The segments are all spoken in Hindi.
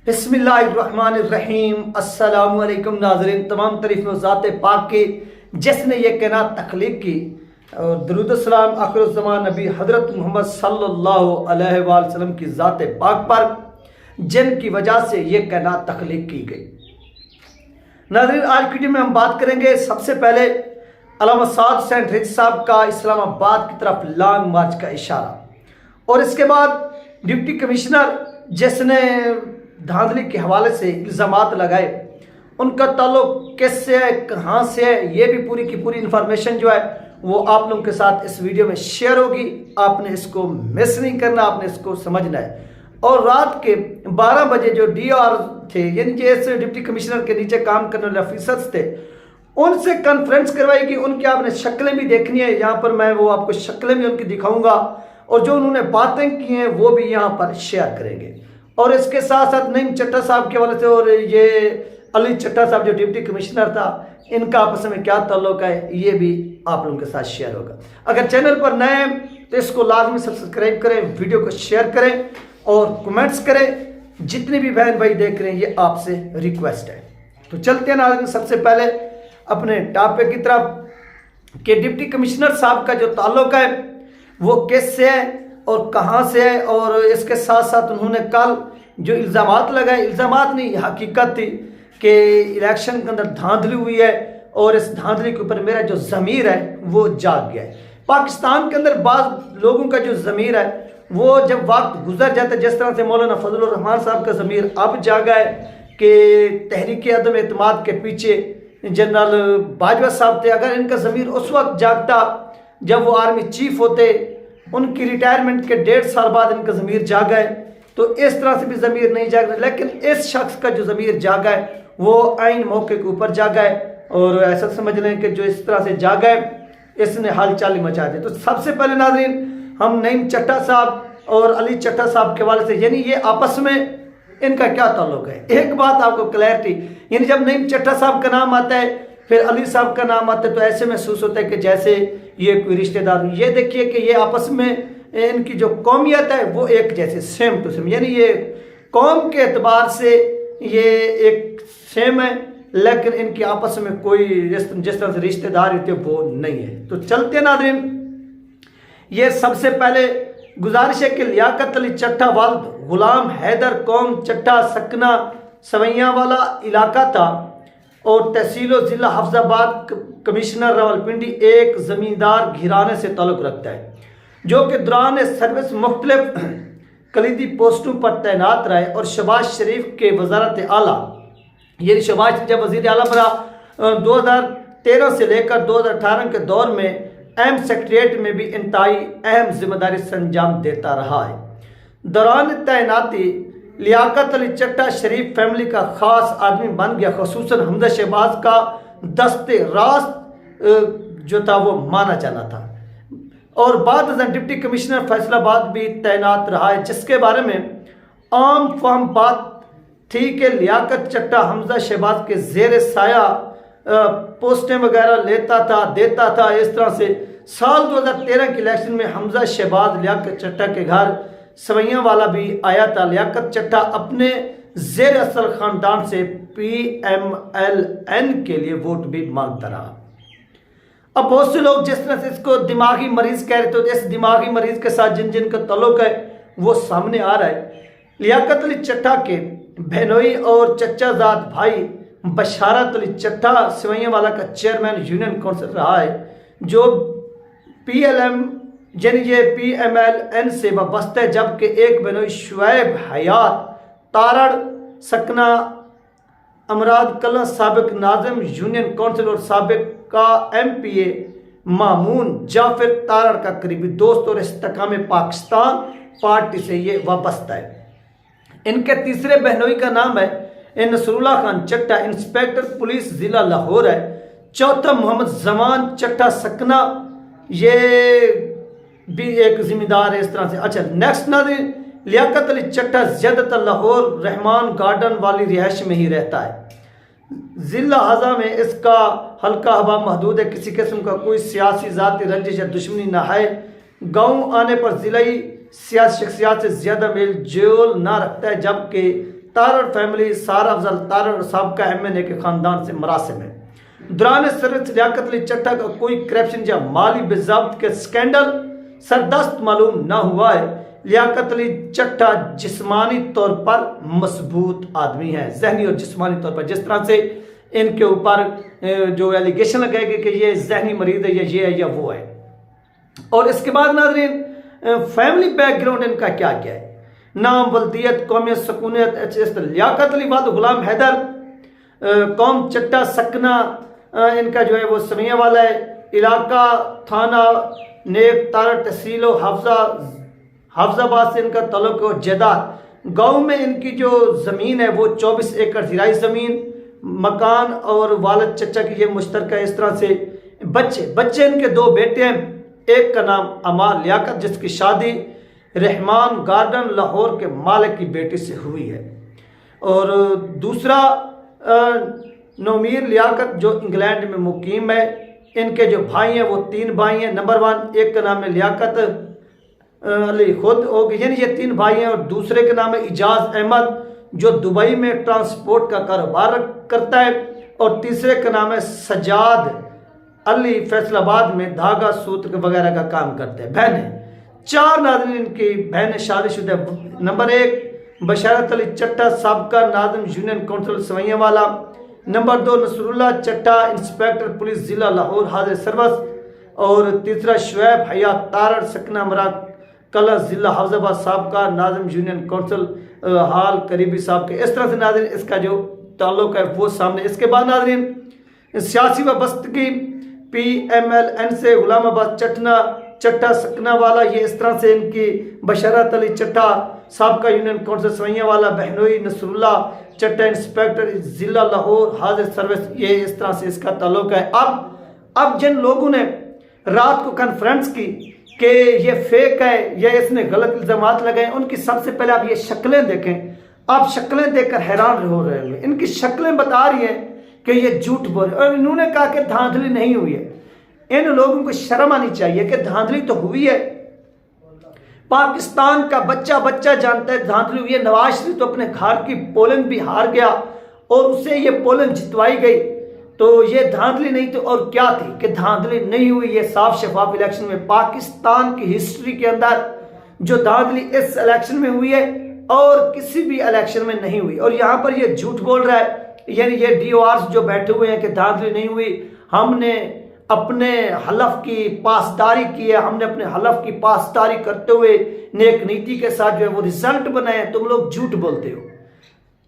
बिस्मिल्लाहिर्रहमानिर्रहीम। अस्सलामुअलैकुम नाज़रीन, तमाम तारीफ़ ज़ात पाक की जिसने ये कायनात तख्लीक की और दरूद सलाम आखिरुज़्ज़मान नबी हज़रत मोहम्मद सल्लल्लाहु अलैहि वसल्लम की ज़ात पाक पर जिनकी वजह से ये कायनात तख्लीक की गई। नाज़रीन, आज की वीडियो में हम बात करेंगे सबसे पहले अल्लामा साद हुसैन रिज़वी साहब का इस्लामाबाद की तरफ लॉन्ग मार्च का इशारा और इसके बाद डिप्टी कमिश्नर जिसने धांधली के हवाले से इल्ज़ामात लगाए उनका ताल्लुक किससे है, कहाँ से है, ये भी पूरी की पूरी इन्फॉर्मेशन जो है वो आप लोगों के साथ इस वीडियो में शेयर होगी। आपने इसको मिस नहीं करना, आपने इसको समझना है। और रात के 12 बजे जो डीआर थे, यानी जैसे डिप्टी कमिश्नर के नीचे काम करने वाले ऑफिसर्स थे, उनसे कॉन्फ्रेंस करवाएगी। उनकी आपने शक्लें भी देखनी है, यहाँ पर मैं वो आपको शक्लें भी उनकी दिखाऊंगा और जो उन्होंने बातें की हैं वो भी यहाँ पर शेयर करेंगे। और इसके साथ साथ नईम चट्टा साहब के वाले से और ये अली चट्टा साहब जो डिप्टी कमिश्नर था, इनका आपस में क्या ताल्लुक है ये भी आप लोगों के साथ शेयर होगा। अगर चैनल पर नए हैं तो इसको लाजमी सब्सक्राइब करें, वीडियो को शेयर करें और कमेंट्स करें। जितने भी बहन भाई देख रहे हैं ये आपसे रिक्वेस्ट है। तो चलते हैं नाज़रीन सबसे पहले अपने टॉपिक की तरफ कि डिप्टी कमिश्नर साहब का जो ताल्लुक है वो किससे है और कहाँ से है। और इसके साथ साथ उन्होंने कल जो इल्ज़ामात लगाए, इल्ज़ामात नहीं हकीकत थी कि इलेक्शन के अंदर धांधली हुई है और इस धांधली के ऊपर मेरा जो ज़मीर है वो जाग गया है। पाकिस्तान के अंदर बाज़ लोगों का जो ज़मीर है वो जब वक्त गुजर जाता है, जिस तरह से मौलाना फजलुर रहमान साहब का ज़मीर अब जागा है कि तहरीक अदम एतमाद के पीछे जनरल बाजवा साहब थे। अगर इनका ज़मीर उस वक्त जागता जब वो आर्मी चीफ होते, उनकी रिटायरमेंट के 1.5 साल बाद इनका ज़मीर जागा है, तो इस तरह से भी ज़मीर नहीं जाग रहा। लेकिन इस शख्स का जो ज़मीर जागा है वो आइन मौके के ऊपर जागा है और ऐसा समझ लें कि जो इस तरह से जागा है इसने हलचल मचा दी। तो सबसे पहले नाज़रीन हम नईम चट्टा साहब और अली चट्टा साहब के वाले से, यानी ये आपस में इनका क्या ताल्लुक है। एक बात आपको क्लैरिटी, यानी जब नईम चट्टा साहब का नाम आता है फिर अली साहब का नाम आता है तो ऐसे महसूस होता है कि जैसे ये कोई रिश्तेदार। ये देखिए कि ये आपस में इनकी जो कौमियत है वो एक जैसे सेम टू सेम, यानी ये कौम के एतबार से ये एक सेम है, लेकिन इनकी आपस में कोई जिस तरह से रिश्तेदार होते वो नहीं है। तो चलते नाज़रीन, ये सबसे पहले गुजारिश है कि लियाकत अली चट्टा वालिद गुलाम हैदर कौम चट्टा सकना सवैया वाला इलाका था और तहसील ज़िला हफ्जाबाद कमिश्नर रावलपिंडी एक ज़मींदार घराने से ताल्लुक़ रखता है जो कि दौरान सर्विस मुख्तलिफ कलीदी पोस्टों पर तैनात रहे और शहबाज शरीफ के वजारत आला, ये शहबाज जब वज़ीर आला बना 2013 से लेकर 2018 के दौर में अहम सेक्रेटरीट में भी इंतहाई अहम जिम्मेदारी से अंजाम देता रहा है। दौरान तैनाती लियाकत अली चट्टा शरीफ फैमिली का ख़ास आदमी बन गया, खसूसन हमजा शहबाज का दस्ते रास्त जो था वो माना जाना था। और बाद डिप्टी कमिश्नर फैसलाबाद भी तैनात रहा है, जिसके बारे में आम फहम बात थी कि लियाकत चट्टा हमजा शहबाज के ज़ेर साया पोस्टें वगैरह लेता था, देता था। इस तरह से साल 2013 के इलेक्शन में हमजा शहबाज लियाकत चट्टा के घर सवैया वाला भी आया था। लियाकत चट्टा अपने ज़ेर असल ख़ानदान से PMLN के लिए वोट भी मांगता रहा। अब बहुत से लोग जिस तरह से इसको दिमागी मरीज कह रहे थे, तो इस दिमागी मरीज के साथ जिन जिन का ताल्लुक है वो सामने आ रहा है। लियाकत अली चट्टा के बहनोई और चचाजाद भाई बशारत अली चट्टा सवैया वाला का चेयरमैन यूनियन काउंसिल रहा है, जो PLM यानी ये PMLN से वाबस्ता है, जबकि एक बहनोई शुएब हयात तारड़ सकना अमराद कला साबिक नाज़िम यूनियन काउंसिल और साबिक का MPA मामून जाफिर तारड़ का करीबी दोस्त और इस्तेकाम पाकिस्तान पार्टी से ये वाबस्ता है। इनके तीसरे बहनोई का नाम है नसरुल्लाह खान चट्टा, इंस्पेक्टर पुलिस ज़िला लाहौर है। चौथा मोहम्मद जमान चट्टा सकना, ये भी एक जिम्मेदार है इस तरह से। अच्छा, नेक्स्ट नाज़रीन, लियाकत अली चट्टा ज़्यादातर लाहौर रहमान गार्डन वाली रिहाइश में ही रहता है। ज़िला हज़ा में इसका हल्का हवा महदूद है, किसी किस्म का कोई सियासी ज़ाती रंजिश या दुश्मनी ना है। गाँव आने पर ज़िलाई सियासी शख्सियात से ज़्यादा मेल जोल ना रखता है, जबकि तारड़ फैमिली सारा अफजल तारड़ साबका MNA के ख़ानदान से मरासिम है। दौरान सर्विस लियाकत अली चट्टा का कोई करप्शन या माली बेज़ाब्त के स्कैंडल सरदस्त मालूम ना हुआ है। लियाकत अली चट्टा जिस्मानी तौर पर मजबूत आदमी है, जहनी और जिस्मानी तौर पर। जिस तरह से इनके ऊपर जो एलिगेशन लगाए गए कि ये जहनी मरीज है या ये है या वो है। और इसके बाद नाज़रीन फैमिली बैकग्राउंड इनका क्या क्या है। नाम, वल्दियत, कौमियत, सकूनियत। लियाकत अली वाद गुलाम हैदर, कौम चट्टा सकना इनका जो है वो समिया वाला है। इलाका थाना नेक तारड़ तहसील हाफजाबाद से इनका तल्लुक है। जैदाद गाँव में इनकी जो ज़मीन है वो 24 एकड़ ज़राई ज़मीन, मकान और वालिद चचा की ये मुश्तरका। इस तरह से बच्चे इनके 2 बेटे हैं। एक का नाम अमार लियाकत जिसकी शादी रहमान गार्डन लाहौर के मालिक की बेटी से हुई है, और दूसरा नौमीर लियाकत जो इंग्लैंड में मुकीम है। इनके जो भाई हैं वो 3 भाई हैं। नंबर 1 एक का नाम है लियाकत अली खुद हो गए, यानी ये 3 भाई हैं, और दूसरे का नाम है इजाज अहमद जो दुबई में ट्रांसपोर्ट का कारोबार करता है, और तीसरे का नाम है सजाद अली फैसलाबाद में धागा सूत्र वगैरह का काम करते हैं। बहनें 4 नाज़रीन इनकी बहनें शादीशुदा। नंबर 1 बशारत अली चट्टा साबका नाज़िम यूनियन काउंसिल सवैया वाला। नंबर 2 नसरुल्लाह चट्टा इंस्पेक्टर पुलिस ज़िला लाहौर हाजिर सर्वस, और तीसरा शुएब हयात तारड़ सकना मरा कला ज़िला हाफजाबाद साबका नाज़िम यूनियन काउंसिल हाल करीबी साहब के। इस तरह से नाज़रीन इसका जो ताल्लुक है वो सामने। इसके बाद नाज़रीन सियासी वाबस्तगी PMLN से गुलामाबाद चट्टा सकना वाला, ये इस तरह से इनकी बशारत अली चट्टा साबका यूनियन काउंसिल सवैया वाला, बहनोई नसरुल्लाह चट्टा इंस्पेक्टर ज़िला लाहौर हाजिर सर्विस, ये इस तरह से इसका ताल्लुक है। अब जिन लोगों ने रात को कॉन्फ्रेंस की कि ये फेक है या इसने गलत इल्ज़ामात लगाए, उनकी सबसे पहले आप ये शक्लें देखें। आप शक्लें देखकर हैरान हो रहे होंगे। इनकी शक्लें बता रही हैं कि ये झूठ बोल रहे, और इन्होंने कहा कि धांधली नहीं हुई है। इन लोगों को शर्म आनी चाहिए कि धांधली तो हुई है। पाकिस्तान का बच्चा जानता है धांधली हुई है। नवाज शरीफ तो अपने घर की पोलिंग भी हार गया और उसे ये पोलिंग जितवाई गई, तो ये धांधली नहीं तो और क्या थी कि धांधली नहीं हुई। ये साफ शफाफ इलेक्शन में पाकिस्तान की हिस्ट्री के अंदर जो धांधली इस इलेक्शन में हुई है और किसी भी इलेक्शन में नहीं हुई। और यहाँ पर ये झूठ बोल रहा है, यानी ये DORs जो बैठे हुए हैं कि धांधली नहीं हुई, हमने अपने हलफ की पासदारी की है, हमने अपने हलफ की पासदारी करते हुए नेक नीति के साथ जो है वो रिजल्ट बनाए। तुम लोग झूठ बोलते हो,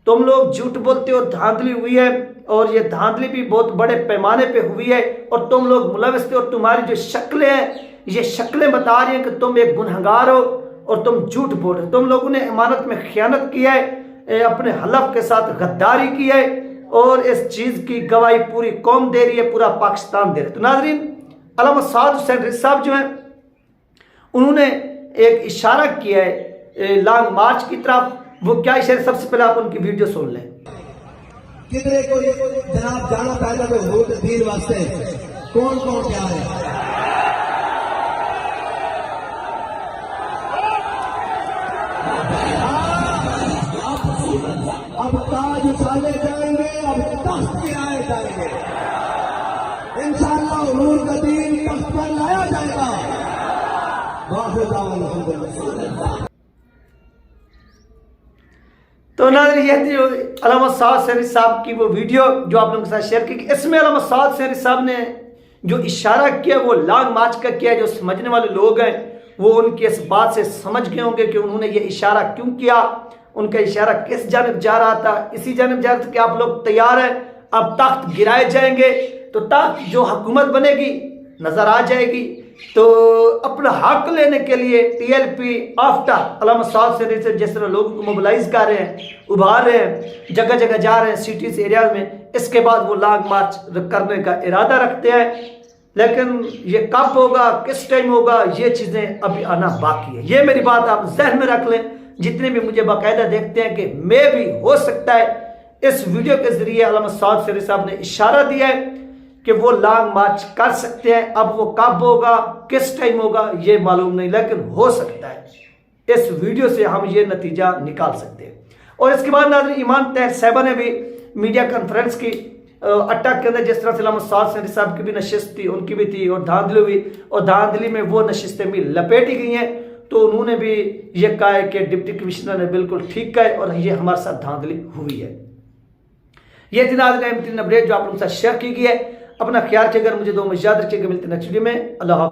तुम लोग झूठ बोलते हो। धांधली हुई है और ये धांधली भी बहुत बड़े पैमाने पे हुई है, और तुम लोग मुलविस थे। और तुम्हारी जो शक्लें हैं ये शक्लें बता रही हैं कि तुम एक गुनहगार हो और तुम झूठ बोल रहे हो। तुम लोगों ने इमानत में खियानत की है, अपने हलफ के साथ गद्दारी की है, और इस चीज़ की गवाही पूरी कौम दे रही है, पूरा पाकिस्तान दे रहा है। तो नाजरीन अल्लामा साद हुसैन रिज़वी साहब जो हैं उन्होंने एक इशारा किया है लॉन्ग मार्च की तरफ। वो क्या इशारा, सबसे पहले आप उनकी वीडियो सुन लें। किधरे को जनाब जाना पैदा तो वोट दीन वास्ते कौन क्या है। अब ताज उछाले जाएंगे, अब तख्त गिराए जाएंगे, इंशाअल्लाह हुजूर का दीन तख्त पर लाया जाएगा। तो नाज़रीन ये थी अल्लामा साद हुसैन रिज़वी साहब की वो वीडियो जो आप लोगों के साथ शेयर की। इसमें अल्लामा साद हुसैन रिज़वी साहब ने जो इशारा किया वो लॉन्ग मार्च का किया। जो समझने वाले लोग हैं वो उनकी इस बात से समझ गए होंगे कि उन्होंने ये इशारा क्यों किया, उनका इशारा किस जानिब जा रहा था। इसी जानिब जा रहा था कि आप लोग तैयार हैं, अब तख्त गिराए जाएंगे, तो तख्त जो हुकूमत बनेगी नजर आ जाएगी। तो अपना हक लेने के लिए TLP आफ्टर अल्लामा साद हुसैन रिज़वी जिस तरह लोगों को मोबिलाइज कर रहे हैं, उभार रहे हैं, जगह जगह जा रहे हैं सिटीज एरिया में, इसके बाद वो लॉन्ग मार्च करने का इरादा रखते हैं। लेकिन ये कब होगा, किस टाइम होगा, ये चीज़ें अभी आना बाकी है। ये मेरी बात आप जहन में रख लें। जितने भी मुझे बाकायदा देखते हैं कि मैं भी हो सकता है इस वीडियो के जरिए अल्लामा साद हुसैन रिज़वी साहब ने इशारा दिया है कि वो लॉन्ग मार्च कर सकते हैं। अब वो कब होगा, किस टाइम होगा, ये मालूम नहीं, लेकिन हो सकता है। इस वीडियो से हम ये नतीजा निकाल सकते हैं। और इसके बाद नाज़रीन ईमान तहर साहिबा ने भी मीडिया कॉन्फ्रेंस की अटक के अंदर जिस तरह से अल्लामा साद सेंधी साहब की भी नशिस्त थी, उनकी भी थी, और धांधली हुई, और धांधली में वो नशिस्तें भी लपेटी गई हैं, तो उन्होंने भी ये कहा है कि डिप्टी कमिश्नर ने बिल्कुल ठीक कहा है और ये हमारे साथ धांधली हुई है। ये थी नाज़रीन अपडेट जो आप लोगों के साथ शेयर की गई है। अपना ख्याल रखिएगा, मुझे दो में याद रखिएगा। मिलते हैं नेक्स्ट वीडियो में। अल्लाह।